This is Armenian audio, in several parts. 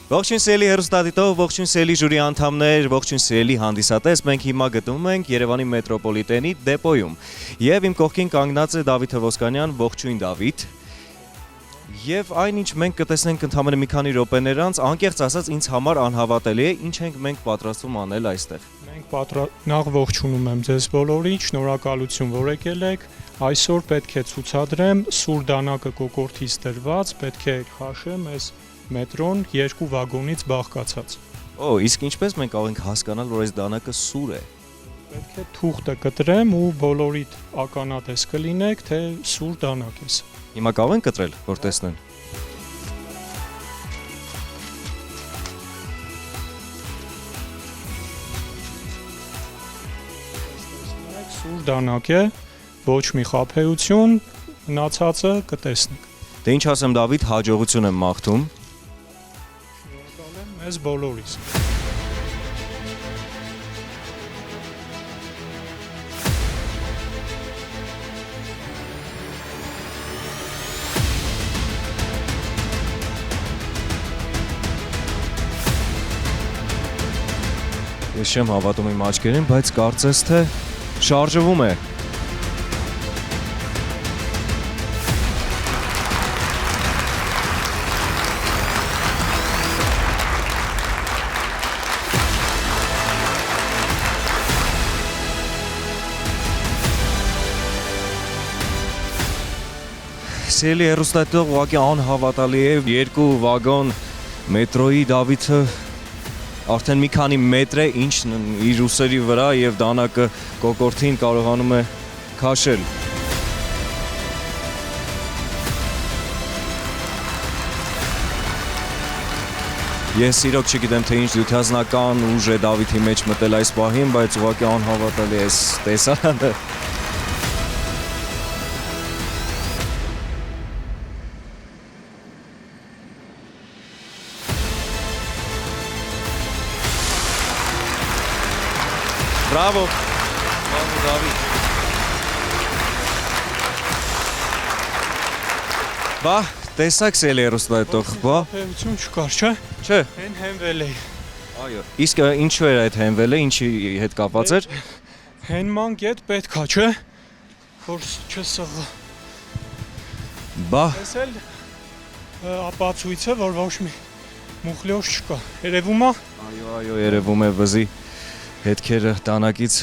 Ողջույն սիրելի հեռուստադիտող, ողջույն սիրելի ժյուրի անդամներ, ողջույն սիրելի հանդիսատես, մենք հիմա գտնվում ենք Երևանի մետրոպոլիտենի դեպոյում եւ իմ կողքին կանգնած է Դավիթ Հովոսկանյան, ողջույն Դավիթ։ Եվ այնինչ մենք կտեսնենք ընդամենը մի քանի րոպեներ անց, անկեղծ ասած ինձ համար անհավատալի է, ինչ ենք մենք պատրաստվում անել այստեղ։ Նախ ողջունում եմ ձեզ բոլորին, շնորհակալություն, որ եկել եք։ Այսօր պետք է ցուցադրեմ սուր դանակը կոկորդից դրված, պետք է քաշեմ այս մետրոն երկու վագոնից բաղկացած։ Իսկ ինչպես մենք կարող ենք հասկանալ, որ այս դանակը սուր է։ Պետք է թուղթը կտրեմ ու բոլորիդ ականատես կլինեք, թե սուր դանակ է։ Հիմա կարող ենք կտրել, որ տեսնեն։ Սուր դանակ է, ոչ մի խաբեություն, մնացածը կտեսնենք։ Դե ինչ ասեմ Դավիթ, հաջողություն եմ մաղթում։ Մեզ բոլորիս։ Ես չեմ հավատում իմ աչքերին, բայց կարծես թե շարժվում է։ Սիրելի հեռուստադիտող, ուղղակի անհավատալի է, երկու վագոն մետրոյի Դավիթը արդեն մի քանի մետր է, ինչ իր ուսերի վրա եւ դանակը կոկորդին կարողանում է քաշել։ Ես իրոք չգիտեմ, թե ինչ դյութազնական ուժ է Դավիթի մեջ մտել այս պահին, բայց ուղղակի անհավատալի է տեսարանը։ Բրավո, Դավիթ։ Բա, տեսակ սիրելի հեռուստադիտող, բա։ Խաբեություն չկար, չէ։ Չէ։ Հեն հենվել էի։ Այո։ Իսկ ինչու էր այդ հենվելը, ինչի հետ կապված էր։ Հենման կետ պետքա, չէ։ Որ չսղա։ Բա։ Ես էլ ապացույց է, որ ոչ մի մուխլյոш չկա։ Երևում է։ Այո, երևում է վզի հետքերը տանակից։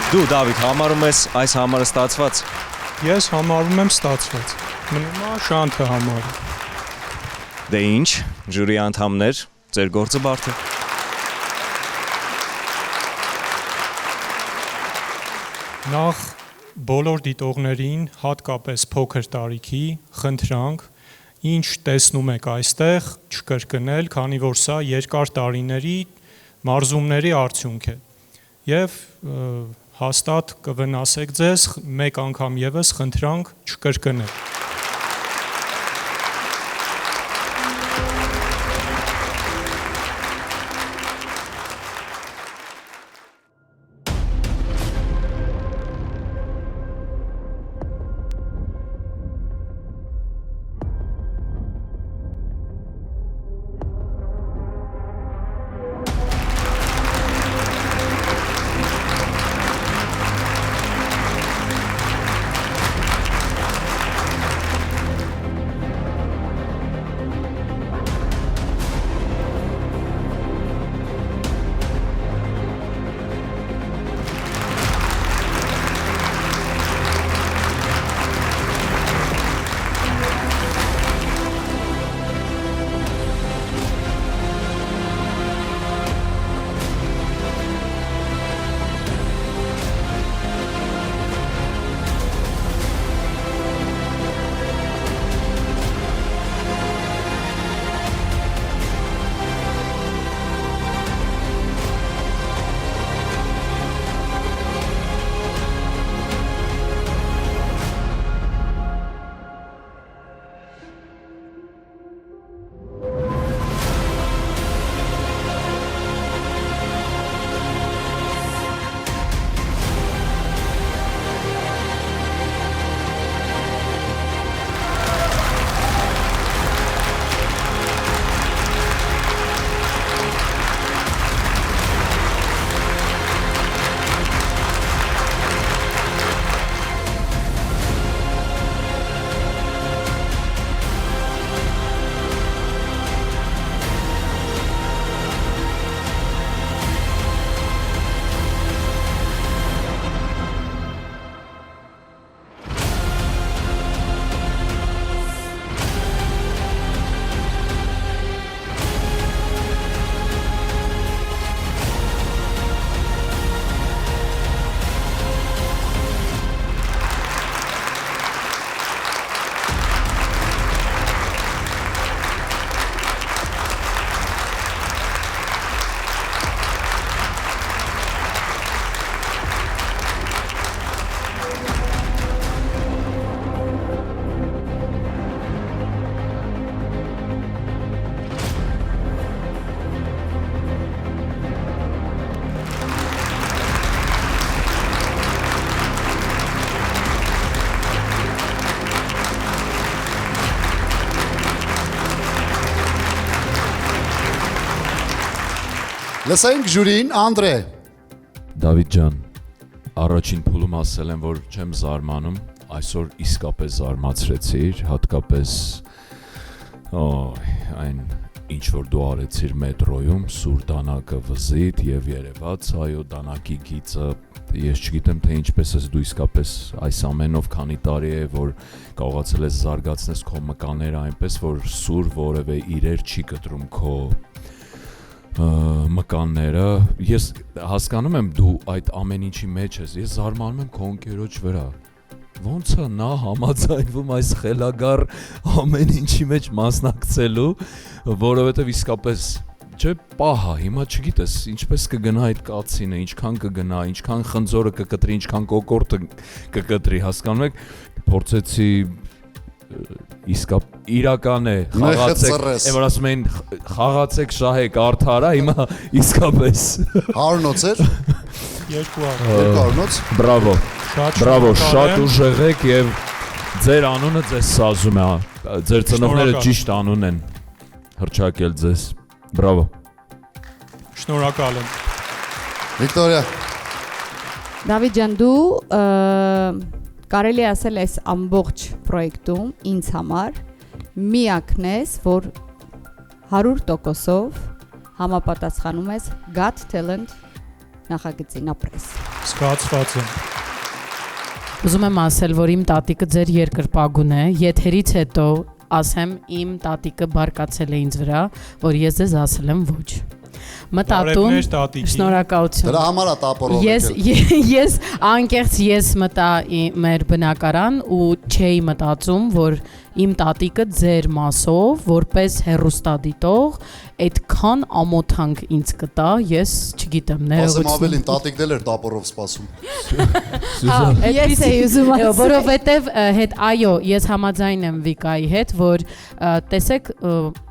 Դու Դավիթ համարում ես այս համարը ստացված։ Ես համարում եմ ստացված։ Մնում է շանթը համարը։ Դե ինչ, ժյուրի անդամներ, ձեր գործը բարդ է։ Նախ բոլոր դիտողներին, հատկապես փոքր տարիքի, խնդրանք, ինչ տեսնում եք այստեղ, չկրկնել, քանի որ սա երկար տարիների մարզումների արդյունք է։ Եվ հաստատ կվնասեք ձեզ, մեկ անգամ եւս խնդրանք չկրկնել։ Լսենք ժյուրին, Անդրե։ Դավիթ ջան, առաջին փուլում ասել եմ, որ չեմ զարմանում, այսօր իսկապես զարմացրեցիր, հատկապես այն ինչ որ դու արեցիր մետրոյում, սուր դանակը վզիտ եւ երևաց, այո, դանակի գիծը, ես չգիտեմ թե ինչպես ես դու իսկապես այս ամենով քանի տարի է որ կարողացել ես զարգացնես քո մկաները այնպես որ սուր որևէ իրեր չի կտրում քո մկանները, ես հասկանում եմ դու այդ ամեն ինչի մեջ ես, ես զարմանում եմ քո ընկերոջ վրա, ոնց է նա համաձայնվում այս խելագար ամեն ինչի մեջ մասնակցելու, որովհետև իսկապես չէ պահա, հիմա չգիտես ինչպես կգնա այդ կացինը, ինչքան կգնա, ինչքան խնձորը կկտրի, ինչքան կոկորտը կկտրի, հասկանում եք, փորձեցի իրական է խաղացեք, եմ ասում են խաղացեք շահեք արդարա, հիմա իսկապես Հարնոց էր, 200 Բրավո, բրավո, շատ ուժեղ եք և ձեր անունը ձեզ սազում է, ձեր ծնողները ճիշտ անուն են հռչակել ձեզ, բրավո Շնորհակալ եմ Վիկտորիա Դավիթ ջան, դու կարելի ասել այս ամբողջ պրոյեկտում ինձ համար միակն ես, որ 100%-ով համապատասխանում ես Got Talent նախագծին ապրես։ Զգացված եմ։ Ուզում եմ ասել, որ իմ տատիկը ձեր երկրպագուն է, եթերից հետո ասեմ իմ տատիկը բարկացել է ինձ վրա, որ ես ձեզ ասել եմ ոչ։ Մտածում, շնորհակալություն։ Դրա համար է տապորով Ես անկեղծ ես մտա մեր բնակարան ու չէի մտածում, որ իմ տատիկը ձեր մասով, որպես հեռուստադիտող, այդքան ամոթանք ինձ կտա, ես չգիտեմ, Ասեմ ավելին, տատիկն էլ էր տապորով սպասում Ես էի ուզում ասել Որովհետև այո, ես համաձայն եմ Վիկայի հետ, որ տեսեք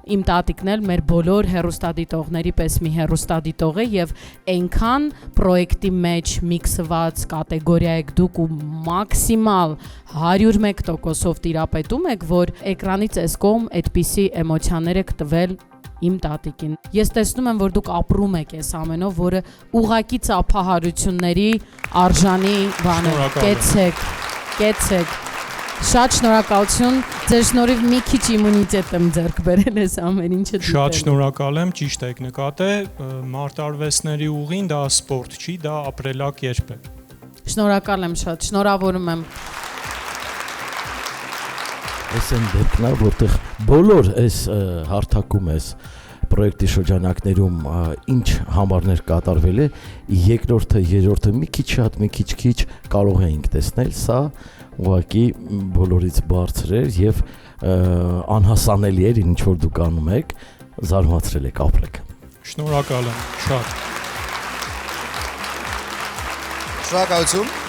իմ տատիկն էլ մեր բոլոր հեռուստադիտողների պես մի հեռուստադիտող է եւ այնքան պրոյեկտի մեջ միքսված կատեգորիա եք դուք ու մաքսիմալ 101%-ով տիրապետում եք, որ էկրանից այս կողմ այդպիսի էմոցիաներ եք տվել իմ տատիկին։ Ես տեսնում եմ, որ դուք ապրում եք այս ամենով, որը ուղակի ծափահարությունների արժանի բան է։ Կեցեք։ Շատ շնորհակալություն, ձեր շնորհիվ մի քիչ իմունիտետ եմ ձեռք բերել այս ամեն ինչը դիտել։ Շատ շնորհակալ եմ, ճիշտ եք նկատել, մարտարվեստների ուղին դա սպորտ չի, դա ապրելակերպ է։ Շնորհակալ եմ շատ, շնորհավորում եմ։ Այս են դեպքն է, որտեղ բոլոր այս հարթակում այս պրոյեկտի շրջանակներում ինչ համարներ կատարվել է, երկրորդը, երրորդը մի քիչ շատ, մի քիչ կարող էինք տեսնել, սա ուղղակի բոլորից բարձր էր եւ անհասանելի էր ինչ որ դուք անում եք, զարմացրել եք, ապրեք։ Շնորհակալ եմ, շատ։ Շնորհակալություն